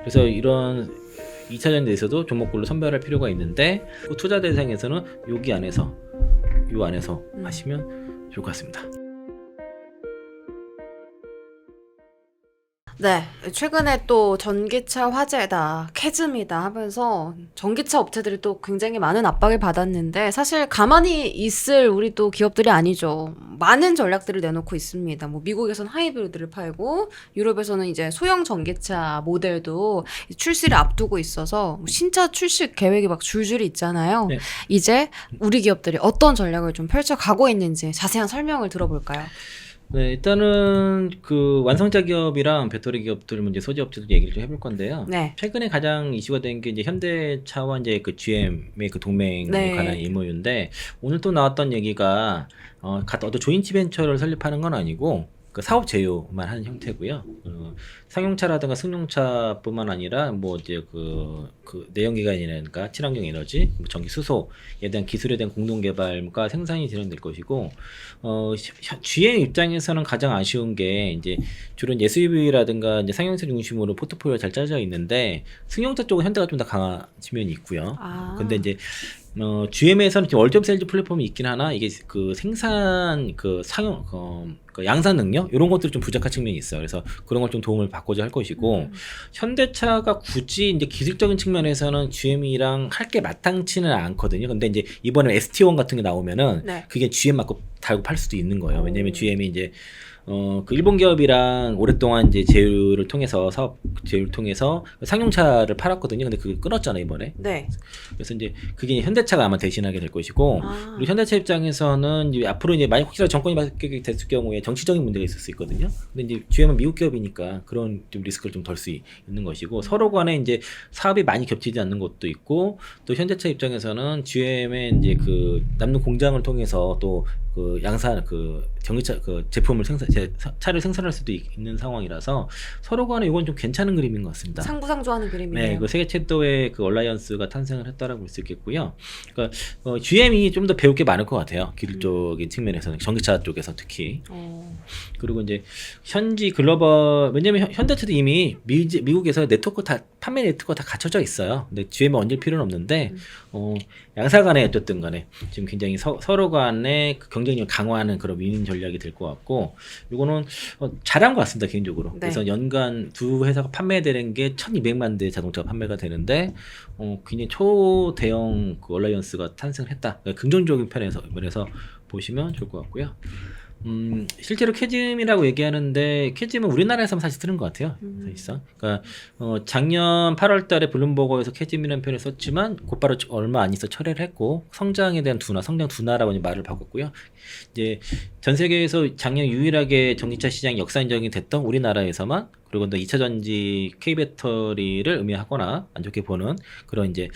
그래서 이런 2차전 내에서도 종목별로 선별할 필요가 있는데 그 투자 대상에서는 여기 안에서 요 안에서 하시면 좋을 것 같습니다. 네, 최근에 또 전기차 화재다, 캐즘이다 하면서 전기차 업체들이 또 굉장히 많은 압박을 받았는데 사실 가만히 있을 우리 또 기업들이 아니죠. 많은 전략들을 내놓고 있습니다. 뭐 미국에서는 하이브리드를 팔고 유럽에서는 이제 소형 전기차 모델도 출시를 앞두고 있어서 신차 출시 계획이 막 줄줄이 있잖아요. 네. 이제 우리 기업들이 어떤 전략을 좀 펼쳐가고 있는지 자세한 설명을 들어볼까요? 네, 일단은 그 완성차 기업이랑 배터리 기업들, 이제 소재 업체들 얘기를 좀 해볼 건데요. 네. 최근에 가장 이슈가 된 게 이제 현대차와 이제 그 GM의 그 동맹에 네. 관한 MOU인데 오늘 또 나왔던 얘기가 어떤 조인트 벤처를 설립하는 건 아니고 그 사업 제휴만 하는 형태고요. 상용차라든가 승용차뿐만 아니라 뭐 이제 그 내연기관이라든가 친환경 에너지, 뭐 전기 수소에 대한 기술에 대한 공동 개발과 생산이 진행될 것이고, GM 입장에서는 가장 아쉬운 게 이제 주로 SUV라든가 이제 상용차 중심으로 포트폴리오가 잘 짜져 있는데 승용차 쪽은 현대가 좀 더 강한 측면이 있고요. 근데 이제 GM에서는 지금 월점 세일즈 플랫폼이 있긴 하나 이게 그 생산 그 상용 그 양산 능력 이런 것들이 좀 부족한 측면이 있어요. 그래서 그런 걸 좀 도움을 받고자 할 것이고 현대차가 굳이 이제 기술적인 측면에서는 GM이랑 할 게 마땅치는 않거든요. 근데 이제 이번에 ST1 같은 게 나오면은 네. 그게 GM 맞고 달고 팔 수도 있는 거예요. 왜냐면 GM이 이제 그 일본 기업이랑 오랫동안 이제 제휴를 통해서 사업 제휴를 통해서 상용차를 팔았거든요. 근데 그게 끊었잖아요, 이번에. 네. 그래서 이제 그게 현대차가 아마 대신하게 될 것이고, 그리고 현대차 입장에서는 이제 앞으로 이제 만약 혹시라도 정권이 바뀌게 됐을 경우에 정치적인 문제가 있을 수 있거든요. 근데 이제 GM은 미국 기업이니까 그런 좀 리스크를 좀 덜 수 있는 것이고, 서로 간에 이제 사업이 많이 겹치지 않는 것도 있고, 또 현대차 입장에서는 GM의 이제 그 남는 공장을 통해서 또 그 양산 그 전기차 그 제품을 차를 생산할 수도 있는 상황이라서 서로 간에 이건 좀 괜찮은 그림인 것 같습니다. 상부상조하는 그림이네요. 네, 그 세계 최초의 그 얼라이언스가 탄생을 했다라고 볼 수 있겠고요. 그러니까 GM이 좀 더 배울 게 많을 것 같아요. 기술적인 측면에서는 전기차 쪽에서 특히. 그리고 이제 현지 글로벌 왜냐면 현대차도 이미 미국에서 네트워크 다 판매 네트워크가 다 갖춰져 있어요. 근데 GM에 얹을 필요는 없는데 양사 간에 어쨌든 간에 지금 굉장히 서로 간에 그 경쟁력을 강화하는 그런 위인 전략이 될 것 같고 이거는 잘한 것 같습니다 개인적으로. 네. 그래서 연간 두 회사가 판매되는 게 1200만 대 자동차가 판매가 되는데 굉장히 초대형 그 얼라이언스가 탄생했다. 그러니까 긍정적인 면에서 보시면 좋을 것 같고요. 실제로 캐즘이라고 얘기하는데 캐즘은 우리나라에서만 사실 쓰는 것 같아요. 사실상. 그러니까 작년 8월달에 블룸버그에서 캐즘이라는 표현을 썼지만 곧바로 얼마 안 있어 철회를 했고 성장 둔화라고 이제 말을 바꿨고요. 이제 전 세계에서 작년 유일하게 전기차 시장 역사인정이 됐던 우리나라에서만 그리고 또 2차 전지 K 배터리를 의미하거나 안 좋게 보는 그런 이제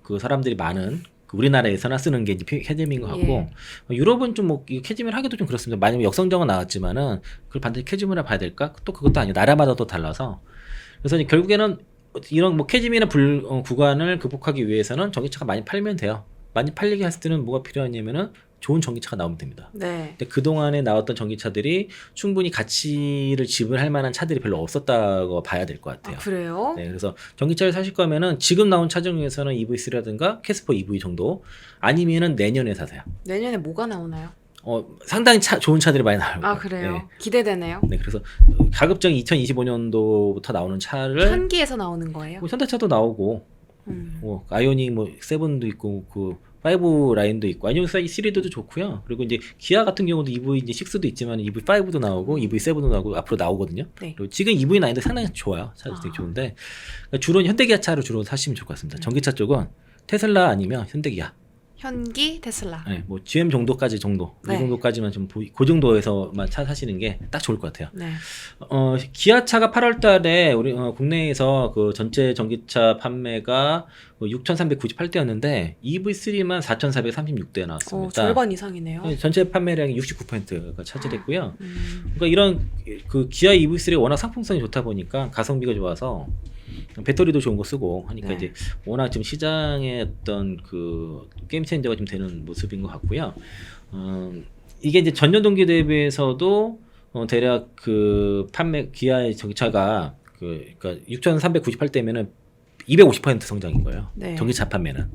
그 사람들이 많은. 우리나라에서나 쓰는 게 이제 캐즘인 것 같고 유럽은 좀 뭐 캐즘을 하기도 좀 그렇습니다. 만약에 역성정은 나왔지만은 그걸 반드시 캐즘이라 봐야 될까? 또 그것도 아니에요. 나라마다 또 달라서 그래서 이제 결국에는 이런 뭐 캐즘이나 구간을 극복하기 위해서는 전기차가 많이 팔면 돼요. 많이 팔리게 했을 때는 뭐가 필요하냐면은 좋은 전기차가 나오면 됩니다. 네. 근데 그동안에 나왔던 전기차들이 충분히 가치를 지불할 만한 차들이 별로 없었다고 봐야 될 것 같아요. 그래요? 네, 그래서 전기차를 사실 거면은 지금 나온 차 중에서는 EV3라든가 캐스퍼 EV 정도 아니면은 내년에 사세요. 내년에 뭐가 나오나요? 상당히 좋은 차들이 많이 나와요. 아, 그래요? 네. 기대되네요. 네, 그래서 가급적 2025년도부터 나오는 차를 한기에서 나오는 거예요? 뭐 현대차도 나오고 뭐 아이오닉 뭐 7도 있고 그 5 라인도 있고 아니면 3도 좋고요. 그리고 이제 기아 같은 경우도 EV 이제 6도 있지만 EV5도 나오고 EV7도 나오고 앞으로 나오거든요. 네. 그리고 지금 EV 나인데 상당히 좋아요. 차도 되게 좋은데 그러니까 주로 현대기아 차로 주로 사시면 좋을 것 같습니다. 전기차 쪽은 테슬라 아니면 현대기아. 현기 테슬라. 네, 뭐 GM 정도까지 정도, 네. 이 정도까지만 좀 그 정도에서만 차 사시는 게 딱 좋을 것 같아요. 네. 기아차가 8월달에 우리 국내에서 그 전체 전기차 판매가 6,398대였는데 EV3만 4,436대 나왔습니다. 절반 이상이네요. 네, 전체 판매량이 69%가 차지됐고요. 그러니까 이런 그 기아 EV3가 워낙 상품성이 좋다 보니까 가성비가 좋아서 배터리도 좋은 거 쓰고 하니까 네. 이제 워낙 지금 시장의 어떤 그 게임 체인저가 좀 되는 모습인 것 같고요. 이게 이제 전년 동기 대비해서도 대략 그 판매 기아의 전기차가 그러니까 6,398대면은 250% 성장인 거예요. 네. 전기차 판매는.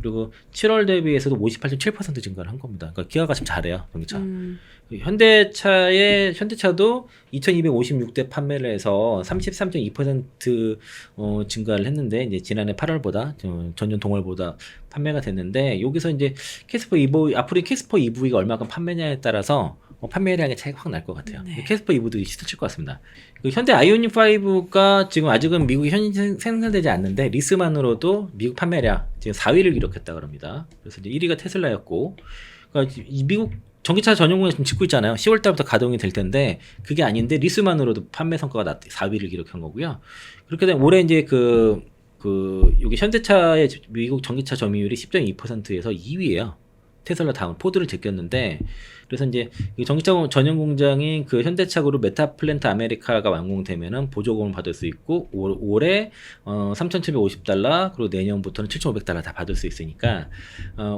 그리고 7월 대비해서도 58.7% 증가를 한 겁니다. 그러니까 기아가 참 잘해요, 전기차. 현대차도 2,256대 판매를 해서 33.2% 증가를 했는데 이제 지난해 8월보다 전년 동월보다 판매가 됐는데 여기서 이제 캐스퍼 EV 앞으로 캐스퍼 EV가 얼마큼 판매냐에 따라서 판매량의 차이가 확 날 것 같아요. 네. 캐스퍼 EV도 시들칠 것 같습니다. 그 현대 아이오닉 5가 지금 아직은 미국에 생산되지 않는데 리스만으로도 미국 판매량 지금 4위를 기록했다 그럽니다. 그래서 이제 1위가 테슬라였고, 그러니까 이 미국 전기차 전용 공장 지금 짓고 있잖아요. 10월 달부터 가동이 될 텐데 그게 아닌데 리스만으로도 판매 성과가 4위를 기록한 거고요. 그렇게 되면 올해 이제 여기 현대차의 미국 전기차 점유율이 10.2%에서 2위예요. 테슬라 다음 포드를 제꼈는데, 그래서 이제 이 전기차 전용 공장인 그 현대차 그룹 메타플랜트 아메리카가 완공되면은 보조금을 받을 수 있고 올해 $3,750 그리고 내년부터는 $7,500 다 받을 수 있으니까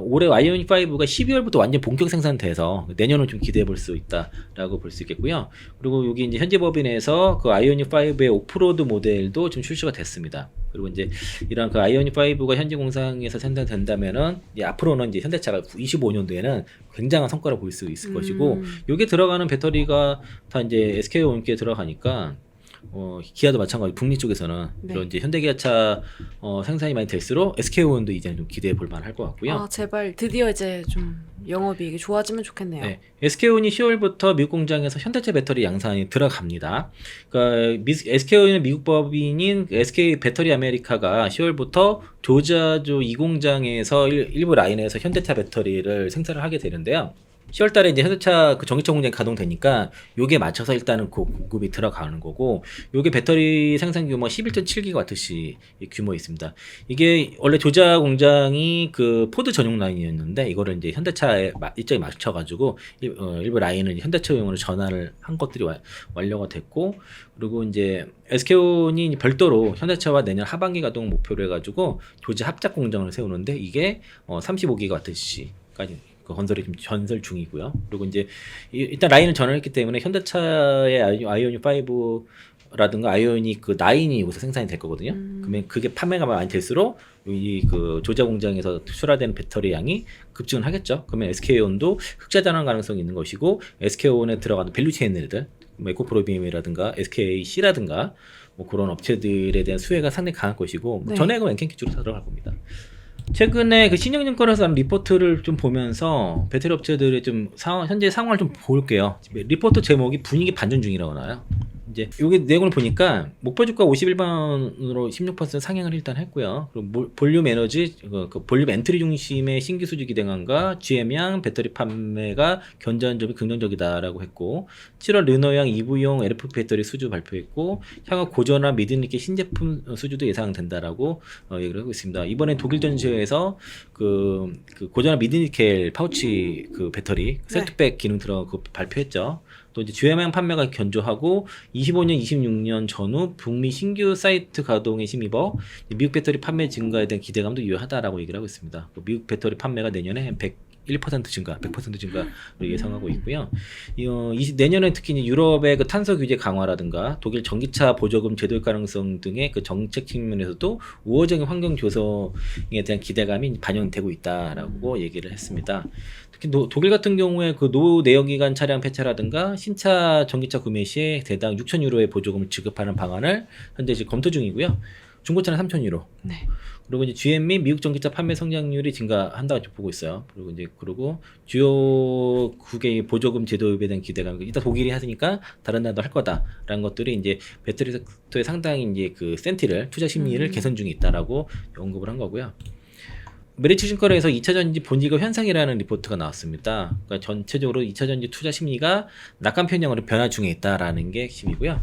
올해 아이오닉 5가 12월부터 완전 본격 생산돼서 내년을 좀 기대해 볼 수 있다라고 볼 수 있겠고요. 그리고 여기 이제 현지 법인에서 그 아이오닉 5의 오프로드 모델도 좀 출시가 됐습니다. 그리고 이제 이런 그 아이오닉 5가 현지 공장에서 생산된다면은 이제 앞으로는 이제 현대차가 25년도에는 굉장한 성과를 보일 수 있을 것이고, 여기에 들어가는 배터리가 다 이제 SK 온기에 들어가니까 기아도 마찬가지 북미 쪽에서는 네. 이런 이제 현대기아차 생산이 많이 될수록 SK온도 이제 좀 기대해 볼 만할 것 같고요. 아, 제발 드디어 이제 좀 영업이익이 좋아지면 좋겠네요. 네, SK온이 10월부터 미국 공장에서 현대차 배터리 양산이 들어갑니다. 그러니까 SK온은 미국 법인인 SK 배터리 아메리카가 10월부터 조지아주 이 공장에서 일부 라인에서 현대차 배터리를 생산을 하게 되는데요. 10월 달에 이제 현대차 그 전기차 공장이 가동되니까 요게 맞춰서 일단은 공급이 들어가는 거고, 요게 배터리 생산 규모가 11.7GWh 규모에 있습니다. 이게 원래 조지아 공장이 그 포드 전용 라인이었는데 이거를 이제 현대차에 일정에 맞춰가지고 일부 라인을 현대차용으로 전환을 한 것들이 완료가 됐고, 그리고 이제 SK온이 별도로 현대차와 내년 하반기 가동 목표로 해가지고 조지 합작 공장을 세우는데 이게 35GWh까지 그 건설이 지금 전설 중이고요. 그리고 이제 일단 라인을 전환했기 때문에 현대차의 아이오닉 5라든가 아이오닉 그 9이 여기서 생산이 될 거거든요. 그러면 그게 판매가 많이 될수록 이 그 조자 공장에서 출하되는 배터리 양이 급증을 하겠죠. 그러면 SK온도 흑자 전환 가능성이 있는 것이고, SK온에 들어가는 밸류체인들 에코프로비움이라든가 SKC라든가 뭐 그런 업체들에 대한 수혜가 상당히 강할 것이고, 네. 전액은 엔캔키주로 다 들어갈 겁니다. 최근에 그 신영증권에서 한 리포트를 좀 보면서 배터리 업체들의 좀 현재 상황을 좀 볼게요. 리포트 제목이 분위기 반전 중이라고 나와요. 이제 여기 내용을 보니까 목표 주가 51번으로 16% 상향을 일단 했고요. 그리고 볼륨 에너지, 그 볼륨 엔트리 중심의 신규 수주 기대감과 GM양 배터리 판매가 견조한 점이 긍정적이다라고 했고, 7월 르노양 EV용 LFP 배터리 수주 발표했고, 향후 고전화 미드니켈 신제품 수주도 예상된다라고 얘기를 하고 있습니다. 이번에 독일 전시회에서 그 고전화 미드니켈 파우치 그 배터리 셀트백 기능 들어 그 발표했죠. 또 이제 GM양 판매가 견조하고 25년, 26년 전후 북미 신규 사이트 가동에 힘입어 미국 배터리 판매 증가에 대한 기대감도 유효하다라고 얘기를 하고 있습니다. 미국 배터리 판매가 내년에 101% 증가, 100% 증가로 예상하고 있고요. 내년에 특히 이제 유럽의 그 탄소 규제 강화라든가 독일 전기차 보조금 제도 가능성 등의 그 정책 측면에서도 우호적인 환경 조성에 대한 기대감이 반영되고 있다라고 얘기를 했습니다. 특히 독일 같은 경우에 그 노 내연기관 차량 폐차라든가 신차 전기차 구매 시에 대당 6,000유로의 보조금을 지급하는 방안을 현재 지금 검토 중이고요. 중고차는 3,000유로. 네. 그리고 이제 GM 및 미국 전기차 판매 성장률이 증가한다고 보고 있어요. 그리고 주요 국의 보조금 제도 도입에 대한 기대감, 일단 독일이 하니까 다른 나라도 할 거다라는 것들이 이제 배터리 섹터에 상당히 이제 그 센티를 투자 심리를 개선 중에 있다라고 언급을 한 거고요. 메리츠 증권에서 2차 전지 본직업 현상이라는 리포트가 나왔습니다. 그러니까 전체적으로 2차 전지 투자 심리가 낙관 편향으로 변화 중에 있다라는 게 핵심이고요.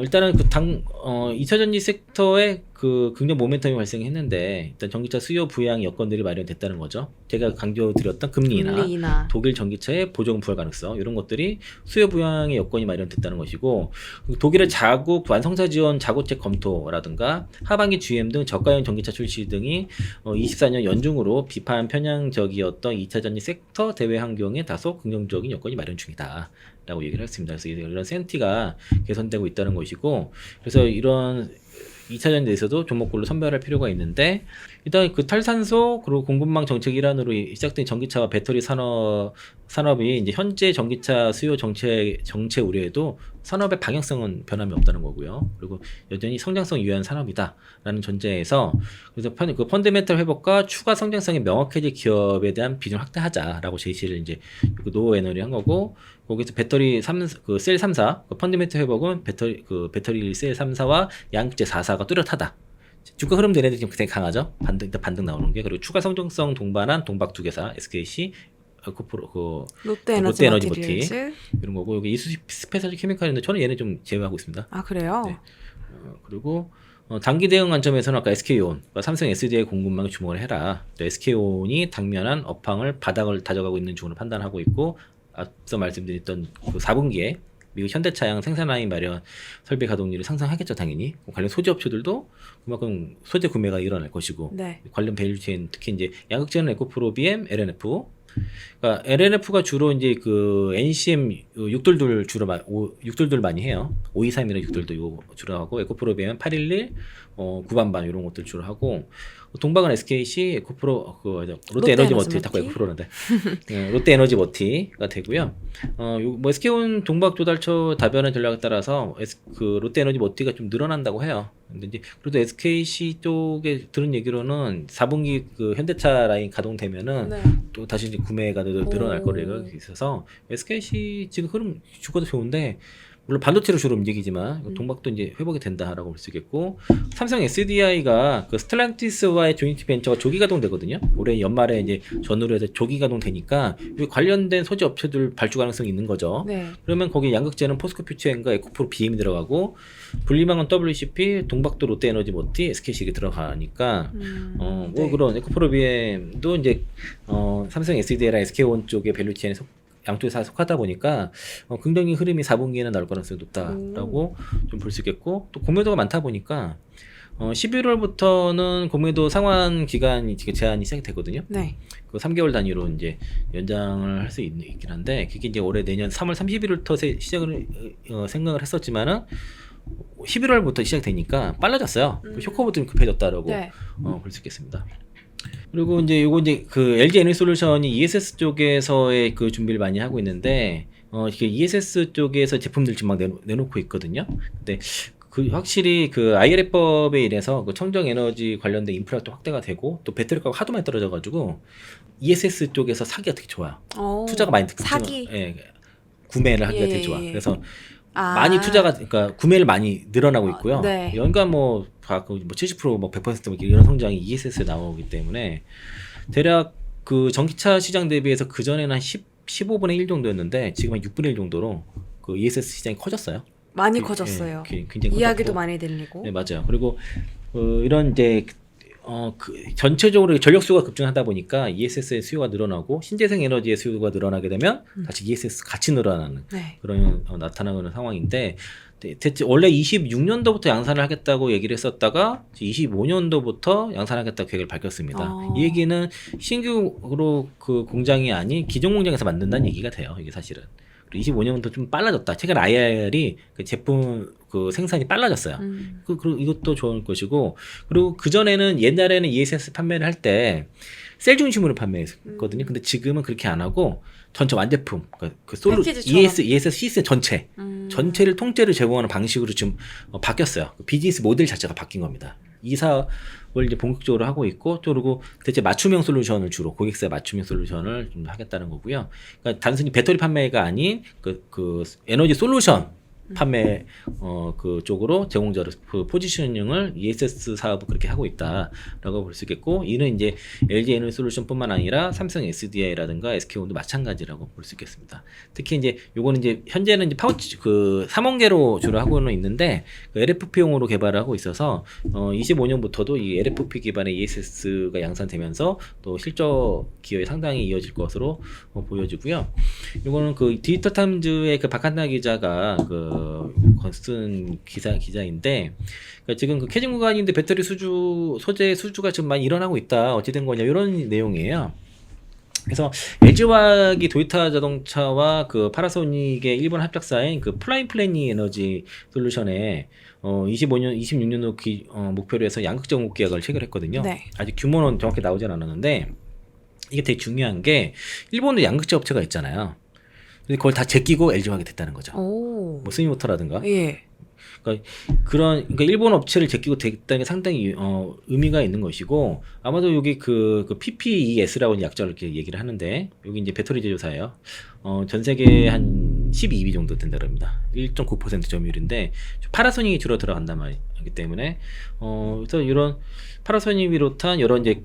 일단은 2차 전지 섹터의 그 긍정 모멘텀이 발생했는데 일단 전기차 수요 부양 여건들이 마련됐다는 거죠. 제가 강조드렸던 금리나 독일 전기차의 보조금 부활 가능성 이런 것들이 수요 부양의 여건이 마련됐다는 것이고 독일의 자국 완성차 지원 자구책 검토라든가 하반기 GM 등 저가형 전기차 출시 등이 24년 연중으로 비판 편향적이었던 2차 전지 섹터 대외 환경에 다소 긍정적인 여건이 마련 중이다. 라고 얘기를 했습니다. 그래서 이런 센티가 개선되고 있다는 것이고 그래서 이런 2차전 내에서도 종목군로 선별할 필요가 있는데 일단 그 탈탄소 그리고 공급망 정책 일환으로 시작된 전기차와 배터리 산업이 이제 현재 전기차 수요 정체 우려에도 산업의 방향성은 변함이 없다는 거고요. 그리고 여전히 성장성 유효한 산업이다라는 전제에서 그래서 그 펀더멘털 회복과 추가 성장성이 명확해질 기업에 대한 비중 확대하자라고 제시를 이제 노 에너리 한 거고 거기서 배터리 셀 3사 펀더멘털 회복은 배터리 셀 3사와 양극재 4사가 뚜렷하다. 주가 흐름도 얘네들이 지금 굉장히 강하죠. 반등 나오는 게 그리고 추가 성장성 동반한 동박 두 개사 SKC 롯데 에너지 버티 이런 거고 여기 이수 스페셜 케미칼인데 저는 얘네 좀 제외하고 있습니다. 아 그래요? 네. 그리고 단기 대응 관점에서는 아까 SK온, 그러니까 삼성 SDI 공급망에 주목을 해라. SK온이 당면한 업황을 바닥을 다져가고 있는 중으로 판단하고 있고 앞서 말씀드렸던 그 4분기에 미국 현대차양 생산라인 마련 설비 가동률이 상승하겠죠 당연히. 관련 소재 업체들도 그만큼 소재 구매가 일어날 것이고 네. 관련 밸류체인 특히 이제 양극재는 에코프로 BM, LNF. 그러니까 LNF가 주로 이제 그 NCM 622 많이 해요. 523이나 622 이거 주로 하고 에코프로 BM 811 구반반 이런 것들 주로 하고 동방은 SKC 에코프로 롯데 에너지 머티 자꾸 에코프로인데 롯데 에너지 머티가 되고요. 뭐 SK온 동박 조달처 다변화 전략에 따라서 그 롯데 에너지 머티가 좀 늘어난다고 해요. 근데 이제 그래도 SKC 쪽에 들은 얘기로는 4분기 그 현대차 라인 가동되면은 네. 또 다시 이제 구매가 늘어날 거래가 있어서 SKC 지금 흐름 주가도 좋은데 물론 반도체로 주로 움직이지만 동박도 이제 회복이 된다라고 볼 수 있겠고 삼성 SDI가 그 스텔란티스와의 조인트 벤처가 조기 가동되거든요. 올해 연말에 이제 전후로 해서 조기 가동되니까 관련된 소재 업체들 발주 가능성이 있는 거죠. 네. 그러면 거기 양극재는 포스코 퓨처엔과 에코프로 BM이 들어가고 분리망은 WCP, 동박도 롯데 에너지 머티, SKC가 들어가니까 뭐 네. 그런 에코프로 BM도 이제 삼성 SDI랑 SK온 쪽의 밸류체인에 양쪽에 다 속하다 보니까 긍정적인 흐름이 4분기에는 나올 가능성이 높다라고 좀 볼 수 있겠고 또 공매도가 많다 보니까 11월부터는 공매도 상환 기간이 지금 제한이 시작이 되거든요. 네. 그 3개월 단위로 이제 연장을 할 수 있긴 한데 그게 이제 올해 내년 3월 31일부터 시작을 생각을 했었지만은 11월부터 시작되니까 빨라졌어요. 쇼커보드는 급해졌다라고 네. 볼 수 있겠습니다. 그리고 이제 요거 이제 그 LG 에너지솔루션이 ESS 쪽에서의 그 준비를 많이 하고 있는데 이게 ESS 쪽에서 제품들 지금 막 내놓고 있거든요. 근데 그 확실히 그 IRA법에 의해서 그 청정 에너지 관련된 인프라가 또 확대가 되고 또 배터리가가 하도 많이 떨어져가지고 ESS 쪽에서 사기가 되게 좋아요. 투자가 많이 사기. 예, 구매를 하기가 되게 좋아. 예. 그래서 많이 투자가 그러니까 구매를 많이 늘어나고 있고요. 네. 연간 뭐 70% 뭐 100% 뭐 이런 성장이 ESS에 나오기 때문에 대략 그 전기차 시장 대비해서 그 전에는 한 15분의 1 정도였는데 지금 한 6분의 1 정도로 그 ESS 시장이 커졌어요. 많이 커졌어요. 굉장히 이야기도 커졌고. 많이 들리고. 네, 맞아요. 그리고 이런 이제 그 전체적으로 전력수가 급증하다 보니까 ESS의 수요가 늘어나고 신재생 에너지의 수요가 늘어나게 되면 다시 ESS 같이 늘어나는 네. 그런 나타나는 상황인데 대체 원래 26년도부터 양산을 하겠다고 얘기를 했었다가 25년도부터 양산하겠다고 계획을 밝혔습니다. 이 얘기는 신규로 그 공장이 아닌 기존 공장에서 만든다는 얘기가 돼요. 이게 사실은. 25년부터 좀 빨라졌다. 최근 IR이 그 제품 그 생산이 빨라졌어요. 그리고 이것도 좋은 것이고 그리고 그 전에는 옛날에는 ESS 판매를 할 때 셀 중심으로 판매했거든요. 근데 지금은 그렇게 안 하고 전체 완제품, 그러니까 그 ESS 시스템 전체를 통째로 제공하는 방식으로 지금 바뀌었어요. 비즈니스 모델 자체가 바뀐 겁니다. 이 사업을 이제 본격적으로 하고 있고 또 그리고 대체 맞춤형 솔루션을 주로 고객사의 맞춤형 솔루션을 좀 하겠다는 거고요. 그러니까 단순히 배터리 판매가 아닌 그 에너지 솔루션, 그러니까 구매를 많이 늘어나고 있고요. 그리고 그 전에는 옛날에는 ESS 판매를 할 때 셀 중심으로 판매했거든요. 근데 지금은 그렇게 안 하고 전체 완제품, 그러니까 그 솔루션 전체를 통째로 제공하는 방식으로 지금 바뀌었어요. 비즈니스 모델 자체가 바뀐 겁니다. 이 사업을 이제 본격적으로 하고 있고 또 그리고 대체 맞춤형 솔루션을 주로 고객사의 맞춤형 솔루션을 좀 하겠다는 거고요. 그러니까 단순히 배터리 판매가 아닌 그 에너지 솔루션, 판매 그쪽으로 제공자로 그 포지셔닝을 ESS 사업을 그렇게 하고 있다라고 볼 수 있겠고, 이는 이제 LG 에너지솔루션뿐만 아니라 삼성 SDI라든가 SK온도 마찬가지라고 볼 수 있겠습니다. 특히 이제 요거는 이제 현재는 이제 파우치 그 3원계로 주로 하고는 있는데 그 LFP용으로 개발을 하고 있어서 25년부터도 이 LFP 기반의 ESS가 양산되면서 또 실적 기여에 상당히 이어질 것으로 보여지고요. 요거는 그 디지털 타임즈의 그 박한나 기자가 쓴 기자인데, 그러니까 지금 그 캐진 구간인데 배터리 소재 수주가 좀 많이 일어나고 있다. 어찌 된 거냐 이런 내용이에요. 그래서 LG화학이 도요타 자동차와 그 파나소닉의 일본 합작사인 그 플라잉 에너지 솔루션에 26년도 목표로 해서 양극재 공급 계약을 체결했거든요. 네. 아직 규모는 정확히 나오진 않았는데 이게 되게 중요한 게 일본도 양극재 업체가 있잖아요. 근데 그걸 다 제끼고 LG화학이 됐다는 거죠. 오. 뭐 스미모터라든가. 예. 그러니까 일본 업체를 제끼고 됐다는 게 상당히 의미가 있는 것이고, 아마도 여기 그 PPES라고 약자를 이렇게 얘기를 하는데, 여기 이제 배터리 제조사예요. 전 세계에 한 12위 정도 된다 그럽니다. 1.9% 점유율인데 파나소닉이 주로 들어간단 말이기 때문에 그래서 이런 파나소닉 비롯한 여러 이제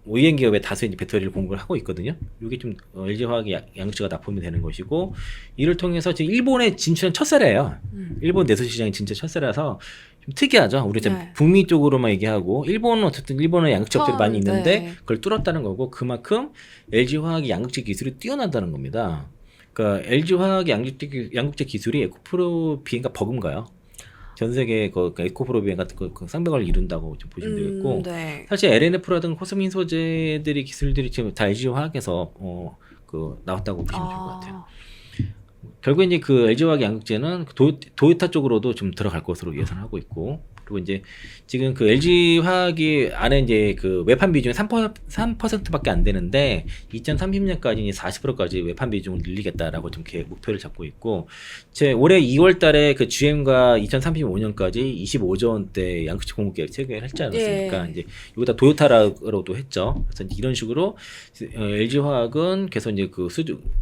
OEM 기업의 다수의 이제 배터리를 공급을 하고 있거든요. 이게 좀 LG화학의 양극재가 납품이 되는 것이고, 이를 통해서 지금 일본에 진출한 첫 사례예요. 일본 내수 시장이 진짜 첫 사례라서 좀 특이하죠. 우리 네. 북미 쪽으로만 얘기하고 일본은 어쨌든 일본은 양극재 업체들이 많이 있는데 네. 그걸 뚫었다는 거고, 그만큼 LG화학의 양극재 기술이 뛰어난다는 겁니다. 그러니까 LG화학의 양극재 기술이 에코프로 비행과 버금가요. 전 세계 그 에코프로 비행 같은 그 쌍벽을 이룬다고 좀 보시면 되겠고, 네. 사실 LNF라든가 코스민 소재들이 기술들이 지금 다 LG화학에서 나왔다고 보시면 좋을 것 같아요. 결국 이제 그 LG화학 양극재는 도요타 쪽으로도 좀 들어갈 것으로 예상하고 있고, 그리고 이제 지금 그 LG화학이 안에 이제 그 외판 비중이 3%밖에 안 되는데 2030년까지 40%까지 외판 비중을 늘리겠다라고 좀 목표를 잡고 있고, 올해 2월달에 그 GM과 2035년까지 25조 원대 양극재 공급 계획 체결했지 않았습니까? 예. 이제 여기다 도요타라고도 했죠. 그래서 이제 이런 식으로 LG화학은 계속 이제 그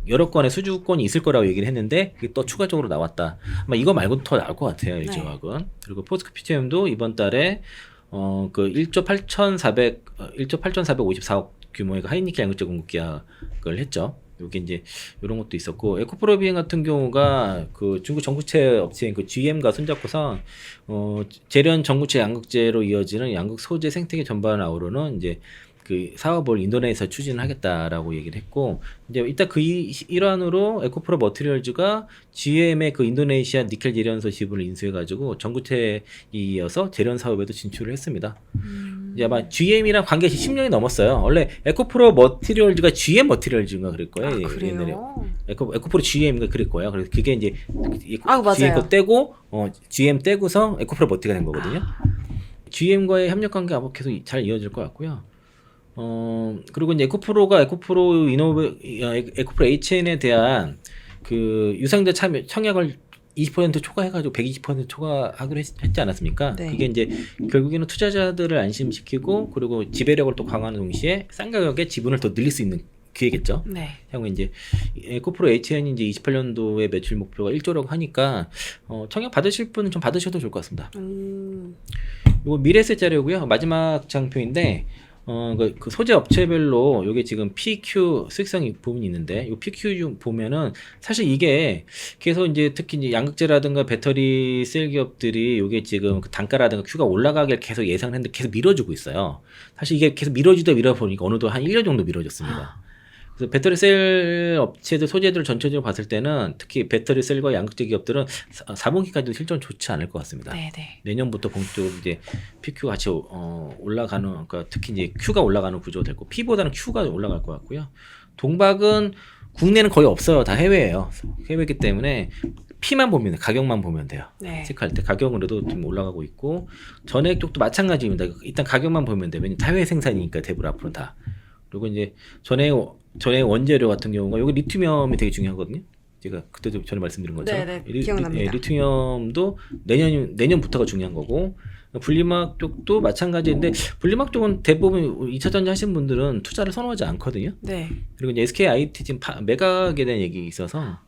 여러 건의 수주권이 있을 거라고 얘기를 했는데 그게 또 추가적으로 나왔다. 아마 이거 말고도 더 나올 것 같아요, LG화학은. 네. 그리고 포스코 PCM도 이번 달에 그 1조 8,454억 규모의 그 하이니켈 양극재 공급 계약을 했죠. 여기 이제 이런 것도 있었고, 에코프로 비행 같은 경우가 그 중국 전구체 업체인 그 GM과 손잡고서 재련 전구체 양극재로 이어지는 양극 소재 생태계 전반을 아우르는 이제 그 사업을 인도네시아에서 추진하겠다라고 얘기를 했고, 이제 이따 그 일환으로 에코프로 머티리얼즈가 GM의 그 인도네시아 니켈 재련소 지분을 인수해가지고 전구체에 이어서 재련 사업에도 진출을 했습니다. 이제 아마 GM이랑 관계 10년이 넘었어요. 원래 에코프로 머티리얼즈가 GM 머티리얼즈인가 그럴 거예요. 옛날에 에코프로 GM인가 그럴 거예요. 그래서 그게 이제 GM 거 떼고 GM 떼고서 에코프로 머티가 된 거거든요. GM과의 협력 관계 아마 계속 잘 이어질 것 같고요. 그리고 이제 에코프로 HN에 대한 그 유상자 참여 청약을 20% 초과해가지고 120% 초과하기로 했지 않았습니까? 네. 그게 이제 결국에는 투자자들을 안심시키고, 그리고 지배력을 또 강화하는 동시에 싼 가격에 지분을 더 늘릴 수 있는 기회겠죠. 네. 향후 이제 에코프로 HN이 이제 28년도에 매출 목표가 1조라고 하니까 청약 받으실 분은 좀 받으셔도 좋을 것 같습니다. 이거 미래세 자료고요. 마지막 장표인데. 그 소재 업체별로 요게 지금 PQ 수익성 부분이 있는데, 요 PQ 좀 보면은 사실 이게 계속 이제 특히 이제 양극재라든가 배터리 셀 기업들이 요게 지금 그 단가라든가 Q가 올라가길 계속 예상을 했는데 계속 미뤄지고 있어요. 사실 이게 계속 밀어보니까 어느덧 한 1년 정도 미뤄졌습니다. 그래서 배터리 셀 업체들 소재들을 전체적으로 봤을 때는 특히 배터리 셀과 양극재 기업들은 4분기까지도 실적은 좋지 않을 것 같습니다. 네네. 내년부터 본격적으로 이제 PQ 같이 올라가는, 그러니까 특히 이제 Q가 올라가는 구조가 될 거고, P보다는 Q가 올라갈 것 같고요. 동박은 국내는 거의 없어요. 다 해외예요. 해외이기 때문에 P만 보면, 가격만 보면 돼요. 네. 체크할 때 가격은 그래도 좀 올라가고 있고, 전액 쪽도 마찬가지입니다. 일단 가격만 보면 돼요. 왜냐면 다 해외 생산이니까 대부분 앞으로 다. 그리고 이제 전에 원재료 같은 경우가 여기 리튬이엄이 되게 중요하거든요. 제가 그때도 전에 말씀드린 것처럼 네네, 기억납니다. 리튬이엄도 내년부터가 중요한 거고, 분리막 쪽도 마찬가지인데 분리막 쪽은 대부분 2차 전지 하신 분들은 투자를 선호하지 않거든요. 네. 그리고 이제 SKIT 지금 매각에 대한 얘기 있어서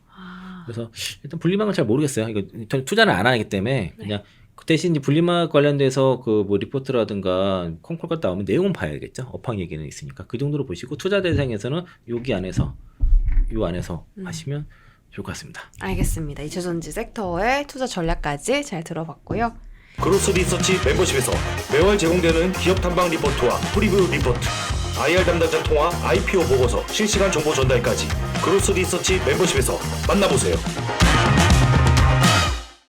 그래서 일단 분리막은 잘 모르겠어요. 이거 전 투자를 안 하기 때문에 그냥 그 대신 이제 분리막 관련돼서 그 뭐 리포트라든가 콩콜가 나오면 내용은 봐야겠죠. 업황 얘기는 있으니까 그 정도로 보시고 투자 대상에서는 여기 안에서 요 안에서 하시면 좋을 것 같습니다. 알겠습니다. 이차전지 섹터의 투자 전략까지 잘 들어봤고요. 그로스 리서치 멤버십에서 매월 제공되는 기업 탐방 리포트와 프리뷰 리포트, IR 담당자 통화 IPO 보고서 실시간 정보 전달까지 그로스 리서치 멤버십에서 만나보세요.